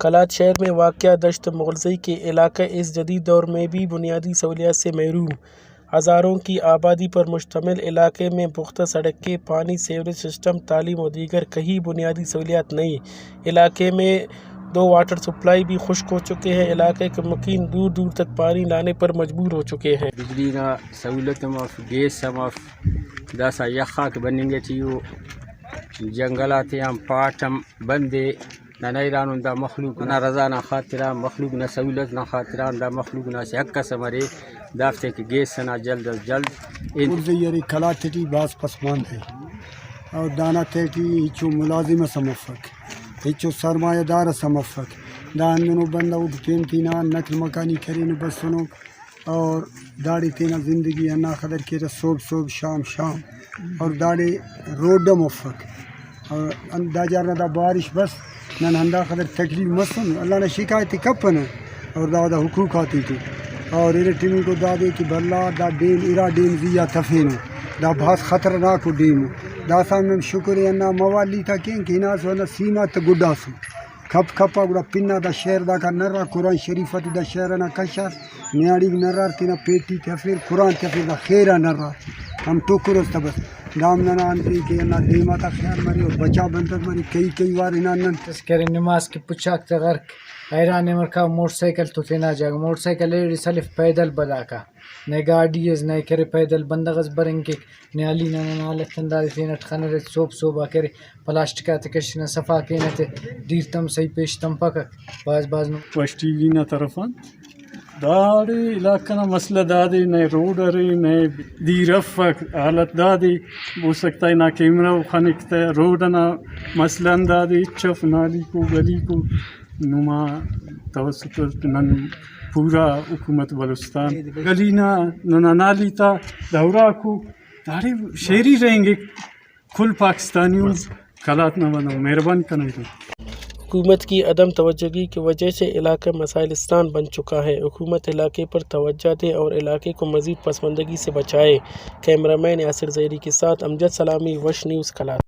کلات شہر میں واقع دشت مغلزئی کے علاقہ اس جدید دور میں بھی بنیادی سہولیات سے محروم، ہزاروں کی آبادی پر مشتمل علاقے میں پختہ سڑکیں، پانی، سیوریج سسٹم، تعلیم و دیگر کئی بنیادی سہولیات نہیں۔ علاقے میں 2 واٹر سپلائی بھی خشک ہو چکے ہیں۔ علاقے کے مکین دور دور تک پانی لانے پر مجبور ہو چکے ہیں۔ بجلی نا سہولت مف، گیس مف، داسا یخاک بننگے چیو جنگلات ہم پاٹم بندے ننیران دا مخلوق نا رضا نا خاطران، مخلوق نا سہولت نا خاطران، دا مخلوق نا سے حق سمرے دافتے کہ گیس نا جلد از جلد زیری کلات تی باس پسماند ہے اور دانا تیٹی ہچو ملازم سمفک، ہچو سرمایہ دار سمفک، دان منو بندہ اٹھ پین تینا نقل مکانی کرین بسنو اور داڑی تینا زندگی انا خدر کے صبح صبح شام شام اور داڑی روڈ مفک اور دا جارنا دا بارش بس نن ہندا خدر تکلیف مسن اللہ نے شکایتی کپن اور دا حقوق آتی تو اور ارٹمی کو دا دے کہ بھلا دا ڈیم ارا ڈیم زیا تفینو دا بہت خطرناک ڈیم دا سامنے شکر ہے انا موالی تھا کہ ہنا سو نا سیما تا گڈا سو کھپ کھپا گڑا پنہ دا شہر دا کا نرا قرآن شریفت دا شہر نا کشار نیاڑی نرار تینا پیٹی تفیر قرآن تفیر دا خیرہ نرار ہم ٹوکروس تا بس دام ننا انتی کہ انا دیما تا خیال مری اور بچا بنتت مری کئی وار انان تذکر نماز کی پچاک تغرق ایران مرکا موٹر سائیکل تو تینا جاگا موٹر سائیکل ایڈی سلف پیدل بدا کا نئے گاڑیز نئے کرے پیدل بندغز برنگ کے نیالی نانا لکھن داری تینٹ خنر صوب کرے پلاسٹکا تکشنا صفا کینا تے دیر تم صحیح پیش تم پکا باز نو وش ٹی وی نا طرفان داڑی علاقہ نا مسئلہ دادی نئے روڈ ارے نئے دی رفق حالت دادی ہو سکتا ہے نا کیمرہ خانکتا ہے روڈ نا مسئلہ دادی چف نالی کو گلی کو نما توسط نن پورا حکومت بلوچستان گلی نا نالی تا دورا کو داڑی شہری رہیں گے کل پاکستانیوں کلات نہ بنو مہربان کرنے دو۔ حکومت کی عدم توجہی کی وجہ سے علاقہ مسائلستان بن چکا ہے۔ حکومت علاقے پر توجہ دے اور علاقے کو مزید پسماندگی سے بچائے۔ کیمرہ مین یاسر زہری کے ساتھ امجد سلامی، وش نیوز کلات۔